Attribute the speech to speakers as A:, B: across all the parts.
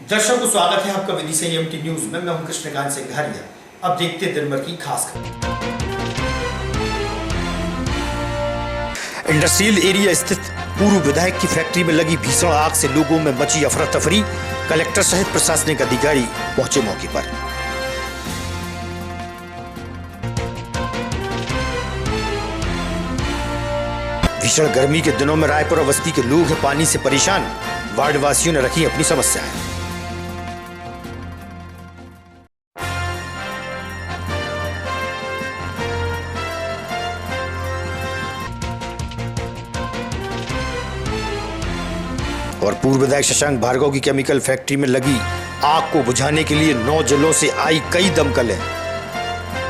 A: दर्शकों स्वागत है आपका विदिशा एमटी न्यूज में। मैं हूं कृष्णकांत सिंघारिया। अब देखते हैं दिन भर की खास खबर। इंडस्ट्रियल एरिया स्थित पूर्व विधायक की फैक्ट्री में लगी भीषण आग से लोगों में मची अफरा तफरी। कलेक्टर सहित प्रशासनिक अधिकारी पहुंचे मौके पर। भीषण गर्मी के दिनों में रायपुर बस्ती के लोग हैं पानी से परेशान। वार्ड वासियों ने रखी अपनी समस्याएं। और पूर्व विधायक शशांक भार्गव की केमिकल फैक्ट्री में लगी आग को बुझाने के लिए 9 जिलों से आई कई दमकलें,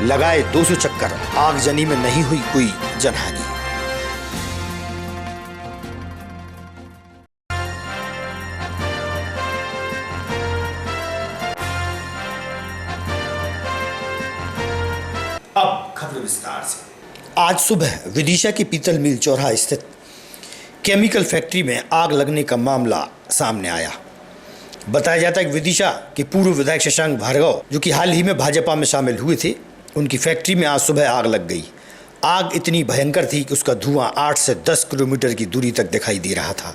A: लगाए 200 चक्कर। आगजनी में नहीं हुई कोई जनहानि। अब खबर विस्तार से। आज सुबह विदिशा के पीतल मिल चौराहा स्थित केमिकल फैक्ट्री में आग लगने का मामला सामने आया। बताया जाता है कि विदिशा के पूर्व विधायक शशांक भार्गव, जो कि हाल ही में भाजपा में शामिल हुए थे, उनकी फैक्ट्री में आज सुबह आग लग गई। आग इतनी भयंकर थी कि उसका धुआं 8 से 10 किलोमीटर की दूरी तक दिखाई दे रहा था।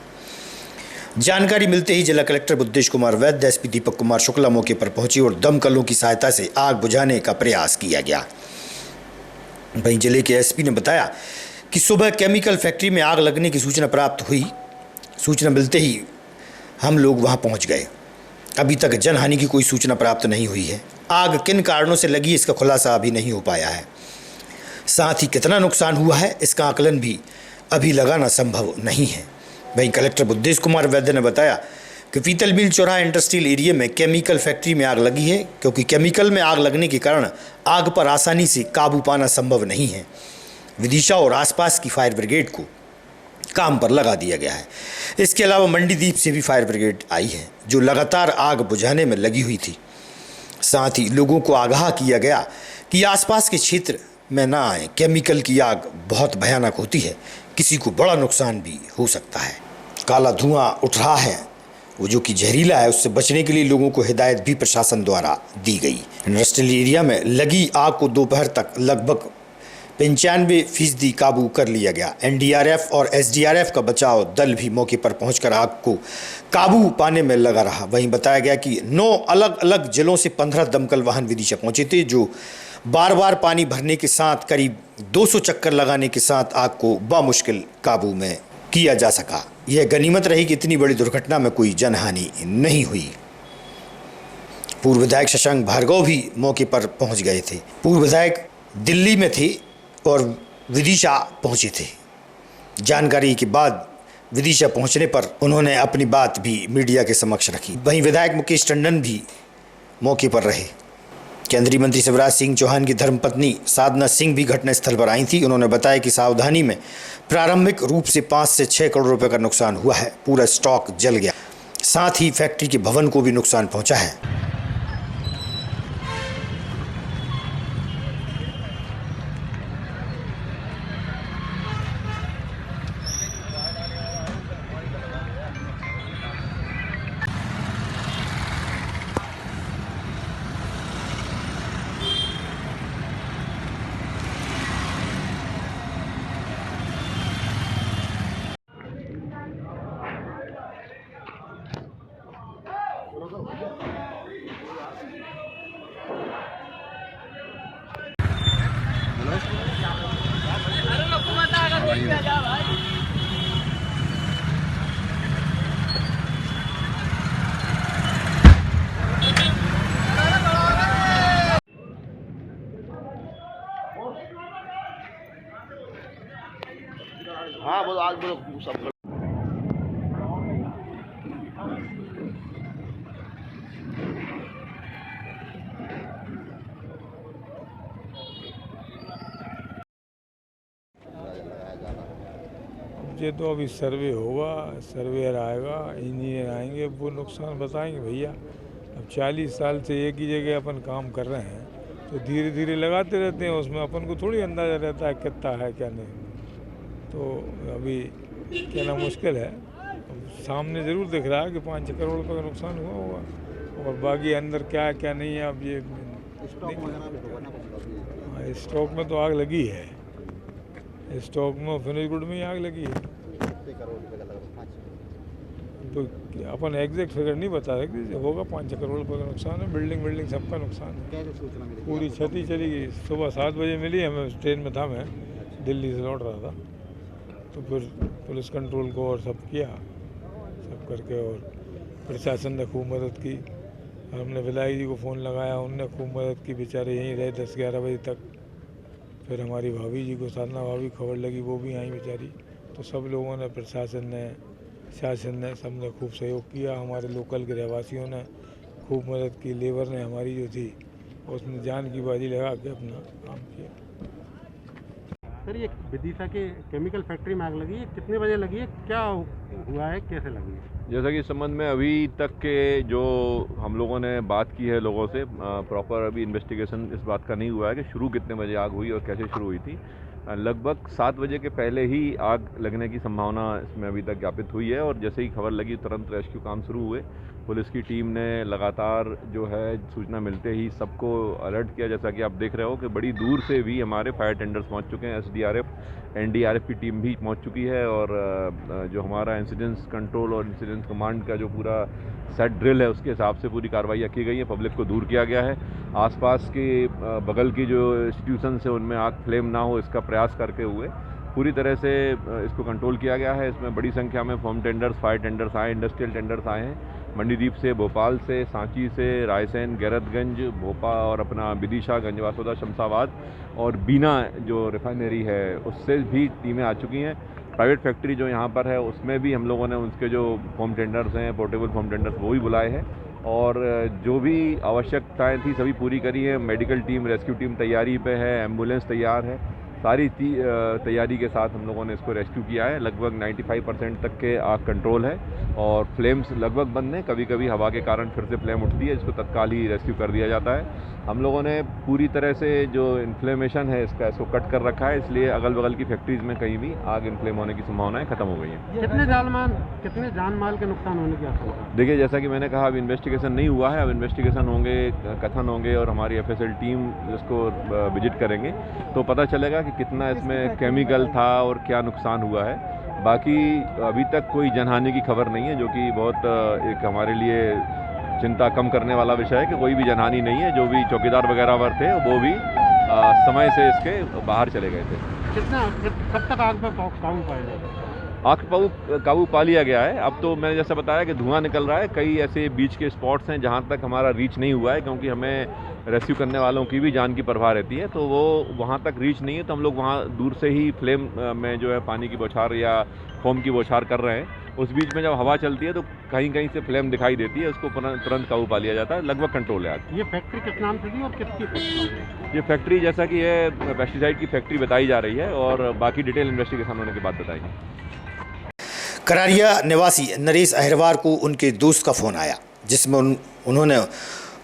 A: जानकारी मिलते ही जिला कलेक्टर बुद्धेश कुमार वैद्य, एसपी दीपक कुमार शुक्ला मौके पर पहुंचे और दमकलों की सहायता से आग बुझाने का प्रयास किया गया। वहीं जिले के एसपी ने बताया कि सुबह केमिकल फैक्ट्री में आग लगने की सूचना प्राप्त हुई। सूचना मिलते ही हम लोग वहां पहुंच गए। अभी तक जनहानि की कोई सूचना प्राप्त नहीं हुई है। आग किन कारणों से लगी इसका खुलासा अभी नहीं हो पाया है। साथ ही कितना नुकसान हुआ है इसका आकलन भी अभी लगाना संभव नहीं है। वहीं कलेक्टर बुद्धेश कुमार वैद्य ने बताया कि पीतल मिल चौराहा इंडस्ट्रियल एरिया में केमिकल फैक्ट्री में आग लगी है, क्योंकि केमिकल में आग लगने के कारण आग पर आसानी से काबू पाना संभव नहीं है। विदिशा और आसपास की फायर ब्रिगेड को काम पर लगा दिया गया है। इसके अलावा मंडीदीप से भी फायर ब्रिगेड आई है, जो लगातार आग बुझाने में लगी हुई थी। साथ ही लोगों को आगाह किया गया कि आसपास के क्षेत्र में ना आए। केमिकल की आग बहुत भयानक होती है, किसी को बड़ा नुकसान भी हो सकता है। काला धुआं उठ रहा है, वो जो कि जहरीला है, उससे बचने के लिए लोगों को हिदायत भी प्रशासन द्वारा दी गई। इंडस्ट्रियल एरिया में लगी आग को दोपहर तक लगभग 95% काबू कर लिया गया। एनडीआरएफ और एसडीआरएफ का बचाव दल भी मौके पर पहुंचकर आग को काबू पाने में लगा रहा। वहीं बताया गया कि 9 अलग अलग जिलों से 15 दमकल वाहन विदिशा पहुंचे थे, जो बार बार पानी भरने के साथ करीब 200 चक्कर लगाने के साथ आग को बामुश्किल काबू में किया जा सका। यह गनीमत रही कि इतनी बड़ी दुर्घटना में कोई जनहानि नहीं हुई। पूर्व विधायक शशांक भार्गव भी मौके पर पहुंच गए थे। पूर्व विधायक दिल्ली में थे और विदिशा पहुंचे थे। जानकारी के बाद विदिशा पहुंचने पर उन्होंने अपनी बात भी मीडिया के समक्ष रखी। वहीं विधायक मुकेश टंडन भी मौके पर रहे। केंद्रीय मंत्री शिवराज सिंह चौहान की धर्मपत्नी साधना सिंह भी घटनास्थल पर आई थी। उन्होंने बताया कि सावधानी में प्रारंभिक रूप से 5 से 6 करोड़ रुपए का नुकसान हुआ है। पूरा स्टॉक जल गया। साथ ही फैक्ट्री के भवन को भी नुकसान पहुंचा है।
B: हाँ बोलो आज बोलो सब।
C: ये तो अभी सर्वे होगा, सर्वेयर आएगा, इंजीनियर आएंगे, वो नुकसान बताएंगे भैया। अब 40 साल से एक ही जगह अपन काम कर रहे हैं, तो धीरे धीरे लगाते रहते हैं। उसमें अपन को थोड़ी अंदाज़ा रहता है कितना है क्या नहीं। तो अभी कहना मुश्किल है। सामने ज़रूर दिख रहा है कि 5-6 करोड़ रुपये का नुकसान हुआ होगा। और बाकी अंदर क्या है क्या नहीं है अब ये
B: स्टॉक वगैरह भी होगा ना कुछ अभी?
C: स्टॉक में तो आग लगी है, स्टॉक में फिनिश गुड में ही आग लगी है।
B: कितने करोड़ रुपए का लग रहा है?
C: तो अपन एग्जैक्ट फिगर नहीं बता सकते, होगा 5 करोड़ रुपये का नुकसान है। बिल्डिंग सबका नुकसान है,
B: कैसे सूचना मिली?
C: पूरी क्षति चली गई। सुबह 7 बजे मिली हमें, ट्रेन में था मैं, दिल्ली से लौट रहा था। तो फिर पुलिस कंट्रोल को और सब किया, सब करके, और प्रशासन ने खूब मदद की। हमने विलायी जी को फ़ोन लगाया, उनने खूब मदद की, बेचारे यहीं रहे 10-11 बजे तक। फिर हमारी भाभी जी को, साधना भाभी, खबर लगी, वो भी आई बेचारी। तो सब लोगों ने, प्रशासन ने, शासन ने, सब ने खूब सहयोग किया। हमारे लोकल के रहवासियों ने खूब मदद की। लेबर ने हमारी जो थी उसने जान की बाजी लगा के अपना काम किया।
D: सर, ये विदिशा के केमिकल फैक्ट्री में आग लगी है, कितने बजे लगी है, क्या हुआ है, कैसे लगी है?
E: जैसा कि इस संबंध में अभी तक के जो हम लोगों ने बात की है लोगों से, प्रॉपर अभी इन्वेस्टिगेशन इस बात का नहीं हुआ है कि शुरू कितने बजे आग हुई और कैसे शुरू हुई थी। लगभग 7 बजे के पहले ही आग लगने की संभावना इसमें अभी तक ज्ञापित हुई है, और जैसे ही खबर लगी तुरंत रेस्क्यू काम शुरू हुए। पुलिस की टीम ने लगातार जो है सूचना मिलते ही सबको अलर्ट किया। जैसा कि आप देख रहे हो कि बड़ी दूर से भी हमारे फायर टेंडर्स पहुंच चुके हैं, SDRF, NDRF की टीम भी पहुंच चुकी है, और जो हमारा इंसिडेंस कंट्रोल और इंसिडेंस कमांड का जो पूरा सेट ड्रिल है उसके हिसाब से पूरी कार्रवाई की गई है। पब्लिक को दूर किया गया है। आसपास के बगल की जो इंस्टीट्यूशंस है उनमें आग फ्लेम ना हो इसका प्रयास करके हुए पूरी तरह से इसको कंट्रोल किया गया है। इसमें बड़ी संख्या में फॉर्म टेंडर्स, फायर टेंडर्स आए, इंडस्ट्रियल टेंडर्स आए हैं, मंडीदीप से, भोपाल से, सांची से, रायसेन, गैरतगंज, भोपाल और अपना विदिशा, गंजवासोदा, शमशाबाद और बीना जो रिफाइनरी है उससे भी टीमें आ चुकी हैं। प्राइवेट फैक्ट्री जो यहाँ पर है उसमें भी हम लोगों ने उसके जो फॉर्म टेंडर्स हैं, पोर्टेबल फॉर्म टेंडर्स, वो भी बुलाए हैं, और जो भी आवश्यकताएं थी सभी पूरी करी है। मेडिकल टीम, रेस्क्यू टीम तैयारी पे है, एम्बुलेंस तैयार है, सारी तैयारी के साथ हम लोगों ने इसको रेस्क्यू किया है। लगभग 95% तक के आग कंट्रोल है, और फ्लेम्स लगभग बंद हैं। कभी कभी हवा के कारण फिर से फ्लेम उठती है, इसको तत्काल ही रेस्क्यू कर दिया जाता है। हम लोगों ने पूरी तरह से जो इन्फ्लेमेशन है इसको कट कर रखा है, इसलिए अगल बगल की फैक्ट्रीज में कहीं भी आग इन्फ्लेम होने की संभावनाएं खत्म हो गई हैं।
D: कितने जान माल के नुकसान होने की आशंका?
E: देखिए, जैसा कि मैंने कहा, अब इन्वेस्टिगेशन नहीं हुआ है। अब इन्वेस्टिगेशन होंगे, कथन होंगे, और हमारी FSL टीम जिसको विजिट करेंगे तो पता चलेगा कि कितना इसमें केमिकल था और क्या नुकसान हुआ है। बाकी अभी तक कोई जनहानि की खबर नहीं है, जो कि बहुत एक हमारे लिए चिंता कम करने वाला विषय है कि कोई भी जनहानि नहीं है। जो भी चौकीदार वगैरह वर थे वो भी समय से इसके बाहर चले गए थे।
D: कब तक आग पर काबू पाया जाएगा?
E: आग काबू पा लिया गया है। अब तो मैंने जैसा बताया कि धुआं निकल रहा है। कई ऐसे बीच के स्पॉट्स हैं जहां तक हमारा रीच नहीं हुआ है, क्योंकि हमें रेस्क्यू करने वालों की भी जान की परवाह रहती है, तो वो वहां तक रीच नहीं है, तो हम लोग वहां दूर से ही फ्लेम में जो है पानी की बौछार या फोम की बौछार कर रहे हैं। उस बीच में जब हवा चलती है तो कहीं कहीं से फ्लेम दिखाई देती है, उसको तुरंत काबू पा लिया जाता है। लगभग कंट्रोल है आग।
D: ये फैक्ट्री किस नाम से थी और किसकी फैक्ट्री है?
E: ये फैक्ट्री जैसा कि है पेस्टिसाइड की फैक्ट्री बताई जा रही है, और बाकी डिटेल इन्वेस्टिगेशन होने के बाद बताएंगे।
A: करारिया निवासी नरेश अहिरवार को उनके दोस्त का फ़ोन आया, जिसमें उन्होंने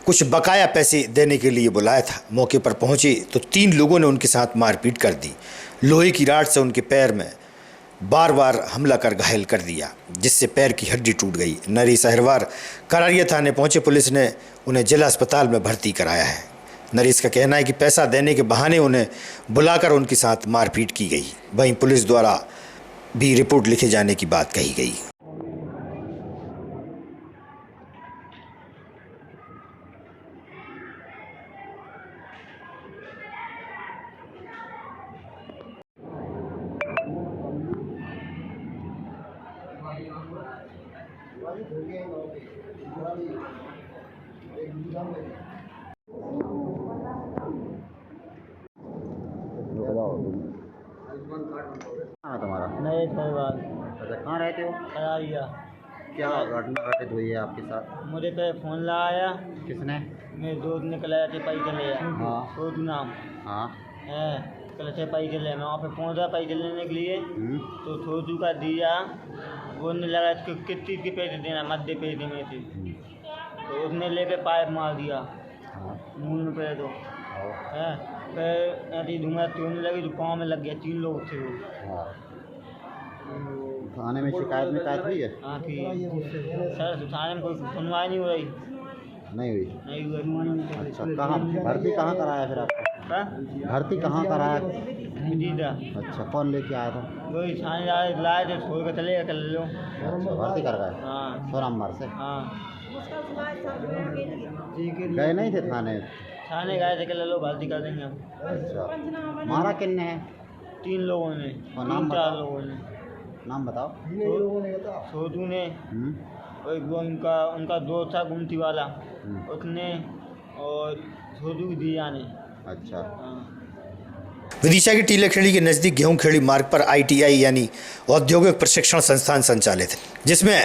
A: कुछ बकाया पैसे देने के लिए बुलाया था। मौके पर पहुंचे तो 3 लोगों ने उनके साथ मारपीट कर दी। लोहे की राड से उनके पैर में बार बार हमला कर घायल कर दिया, जिससे पैर की हड्डी टूट गई। नरेश अहिरवार करारिया थाने पहुंचे। पुलिस ने उन्हें जिला अस्पताल में भर्ती कराया है। नरेश का कहना है कि पैसा देने के बहाने उन्हें बुलाकर उनके साथ मारपीट की गई। वहीं पुलिस द्वारा भी रिपोर्ट लिखे जाने की बात कही गई।
B: हाँ तुम्हारा
F: नए अहिरवार।
B: अच्छा, कहाँ रहते हो?
F: करारिया।
B: क्या घटना घटित हुई है आपके साथ?
F: मुझे पे फ़ोन लगाया,
B: किसने?
F: मेरे दोस्त ने कल ऐसे पैसे चले
B: हाँ।
F: छोटू नाम
B: हाँ।
F: है, कल से पैसे चले। मैं वहाँ पे पहुँचा पैसे लेने के लिए, तो छोटू का दिया, बोलने लगा इसको किस चीज़ के पैसे देना, मध्य पैसे में से। तो उसने लेके पाइप मार दिया मुँह में पे, तो है फिर ऐसी धुआं होने लगी तो पाँव में लग गया। 3 लोग थे वो।
B: थाने में शिकायत हुई है?
F: हाँ की सर, थाने में कोई सुनवाई नहीं हो रही।
B: नहीं हुई?
F: नहीं हुआ।
B: अच्छा, कहाँ भर्ती कहाँ कराया फिर आपको?
F: हाँ?
B: भर्ती कहाँ कराया?
F: दीदा
B: अच्छा, कौन लेके आया था?
F: वही थाने लाए थे, छोड़ कर चले कर लो।
B: अच्छा, भर्ती कर गए
F: हाँ
B: सोनामबार से?
F: हाँ।
B: गए नहीं थे थाने?
F: थाने गए थे, कर लो भर्ती कर देंगे हम।
B: अच्छा, मारा किन्ने है?
F: 3 लोगों ने,
B: और नाम
F: 3-4
B: बताओ।
F: लोगों ने।
B: नाम बताओ।
F: छोटू ने,
B: हम्म,
F: और वो उनका दोस्त था गुमती वाला, उसने, और छोटू की दिया ने।
B: अच्छा।
F: हाँ।
A: विदिशा की टीलेखेड़ी के नज़दीक गेहूंखेड़ी मार्ग पर ITI यानी औद्योगिक प्रशिक्षण संस्थान संचालित है, जिसमें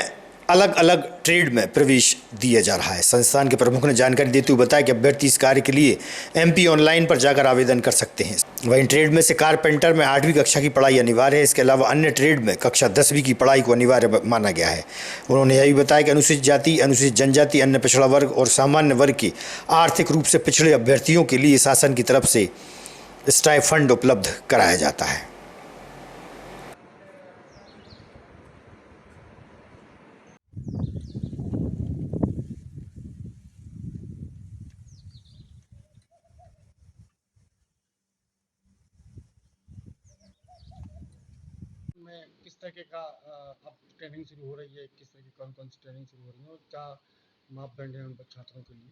A: अलग अलग ट्रेड में प्रवेश दिया जा रहा है। संस्थान के प्रमुख ने जानकारी देते हुए बताया कि अभ्यर्थी इस कार्य के लिए MP ऑनलाइन पर जाकर आवेदन कर सकते हैं। वहीं ट्रेड में से कारपेंटर में 8वीं कक्षा की पढ़ाई अनिवार्य है। इसके अलावा अन्य ट्रेड में कक्षा 10वीं की पढ़ाई को अनिवार्य माना गया है। उन्होंने यह भी बताया कि अनुसूचित जाति, अनुसूचित जनजाति, अन्य पिछड़ा वर्ग और सामान्य वर्ग के आर्थिक रूप से पिछड़े अभ्यर्थियों के लिए शासन की तरफ से स्टाइफंड उपलब्ध कराया जाता है।
G: में किस तरीके का अब ट्रेनिंग शुरू हो रही है, किस तरह की कौन कौन सी ट्रेनिंग शुरू हो रही है और क्या मापदंड है उन छात्रों के लिए?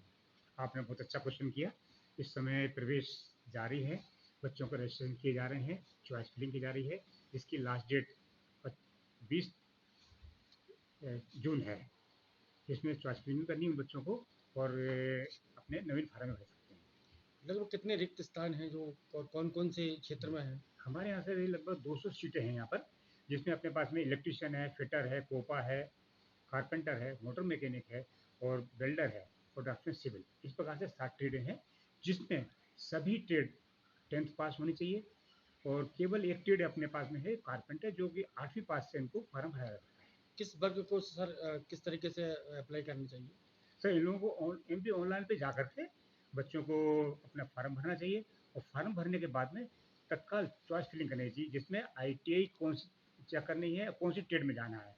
H: आपने बहुत अच्छा क्वेश्चन किया। इस समय प्रवेश जारी है, बच्चों को रजिस्ट्रेशन किए जा रहे हैं, चॉइस फिलिंग की जा रही है। इसकी लास्ट डेट 20 जून है, जिसमें चॉइस फिलिंग करनी है बच्चों को और अपने नवीन फार्म में भर सकते हैं।
G: लगभग कितने रिक्त स्थान हैं जो और कौन कौन से क्षेत्र में हैं?
H: हमारे यहाँ से लगभग 200 सीटें हैं यहाँ पर, जिसमें अपने पास में इलेक्ट्रीशियन है, फिटर है, कोपा है, कारपेंटर है, मोटर मैकेनिक है और वेल्डर है और ड्राफ्टमैन सिविल। इस प्रकार से 7 ट्रेडें हैं, जिसमें सभी ट्रेड 10th पास होनी चाहिए और केवल एक ट्रेड अपने पास में है कारपेंटर, जो कि 8वीं पास से इनको फॉर्म भराया जाता है।
G: किस वर्ग को सर किस तरीके से अप्लाई करनी चाहिए?
H: सर, इन लोगों को MP ऑनलाइन पे जाकर के बच्चों को अपना फॉर्म भरना चाहिए और फॉर्म भरने के बाद में तत्काल चॉइस फिलिंग करनी चाहिए, जिसमें ITI कौन सी चेक करनी है, कौन सी ट्रेड में जाना है,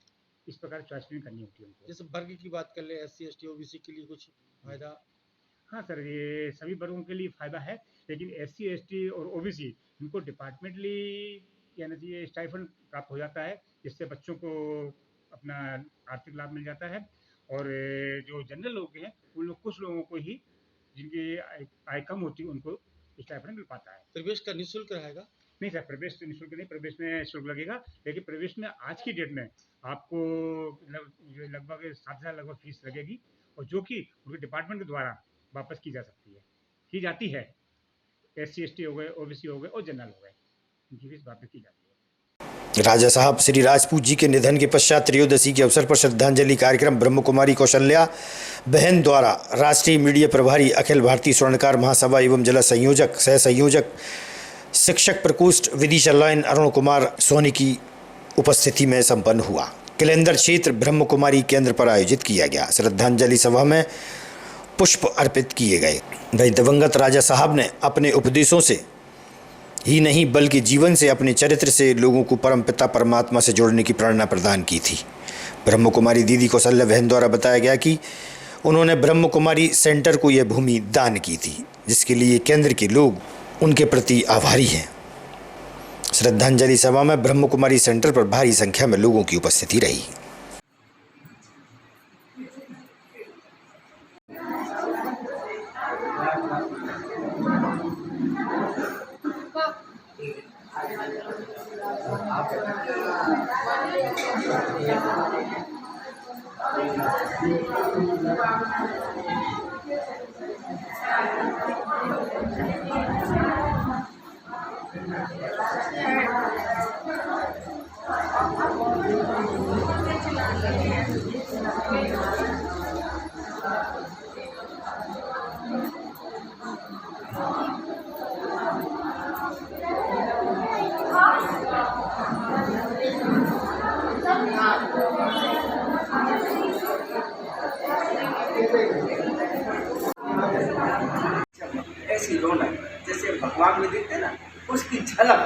H: इस प्रकार चॉइस फिलिंग करनी होती है उनको।
G: जैसे वर्ग की बात कर ले, SC ST OBC के लिए कुछ फायदा?
H: हाँ सर, ये सभी वर्गों के लिए फ़ायदा है, लेकिन SC ST और OBC इनको डिपार्टमेंटली यानी कि स्टाइफंड प्राप्त हो जाता है, जिससे बच्चों को अपना आर्थिक लाभ मिल जाता है। और जो जनरल लोग हैं, उन लोग कुछ लोगों को ही, जिनकी आय कम होती है, उनको स्टाइफंड मिल पाता है।
G: प्रवेश का निःशुल्क रहेगा?
H: नहीं सर, प्रवेश तो निःशुल्क नहीं, प्रवेश में शुल्क लगेगा, लेकिन प्रवेश में आज की डेट में आपको लगभग 7,000 लगभग फीस लगेगी, और जो कि उनके डिपार्टमेंट के द्वारा वापस की जा सकती है, की जाती है। SC ST हो गए, OBC हो गए और जनरल हो गए, इनकी फीस वापस की जाती है।
A: राजा साहब श्री राजपूत जी के निधन के पश्चात त्रयोदशी के अवसर पर श्रद्धांजलि कार्यक्रम ब्रह्म कुमारी कौशल्या बहन द्वारा राष्ट्रीय मीडिया प्रभारी, अखिल भारतीय स्वर्णकार महासभा एवं जिला संयोजक, सह संयोजक, शिक्षक प्रकोष्ठ विदिशा लाइन अरुण कुमार सोनी की उपस्थिति में संपन्न हुआ। कैलेंडर क्षेत्र ब्रह्म कुमारी केंद्र पर आयोजित किया गया। श्रद्धांजलि सभा में पुष्प अर्पित किए गए। वहीं दिवंगत राजा साहब ने अपने उपदेशों से ही नहीं बल्कि जीवन से, अपने चरित्र से लोगों को परमपिता परमात्मा से जोड़ने की प्रेरणा प्रदान की थी। ब्रह्म कुमारी दीदी कौशल्या बहन द्वारा बताया गया कि उन्होंने ब्रह्म कुमारी सेंटर को यह भूमि दान की थी, जिसके लिए केंद्र के लोग उनके प्रति आभारी हैं। श्रद्धांजलि सभा में ब्रह्म कुमारी सेंटर पर भारी संख्या में लोगों की उपस्थिति रही।
I: ऐसी रौनक जैसे भगवान में देखते ना, उसकी झलक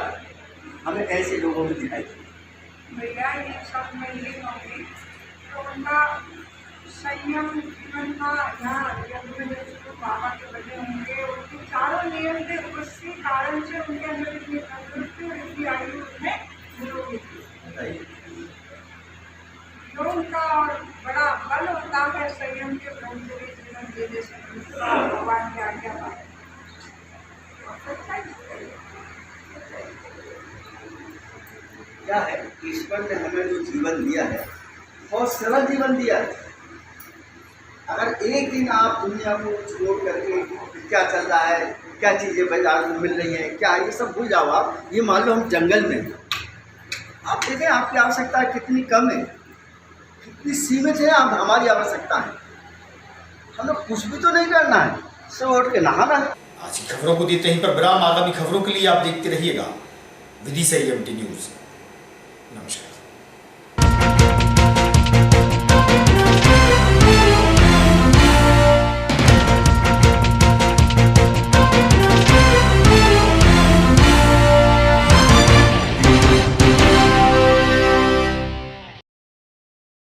I: हमें ऐसे लोगों में दिखाई देती।
J: भैया ये सब मैं ये कहूँगी तो उनका संयम, जीवन का ध्यान दे दे भगवान की आज्ञा पाए।
I: क्या है, ईश्वर ने हमें जो जीवन दिया है बहुत सरल जीवन दिया है। अगर एक दिन आप दुनिया को छोड़ करके क्या चल रहा है, क्या चीज़ें बाजार में मिल रही हैं, क्या ये सब भूल जाओ आप। ये मान लो हम जंगल में हैं, आप देखें आपकी आवश्यकता कितनी कम है, कितनी सीमित है आप हमारी आवश्यकता है। हमें कुछ भी तो नहीं करना है, सब उठ के नहाना है।
A: आज की खबरों को देते हैं पर विराम। आगामी खबरों के लिए आप देखते रहिएगा विदिशा EMT न्यूज़। नमस्कार।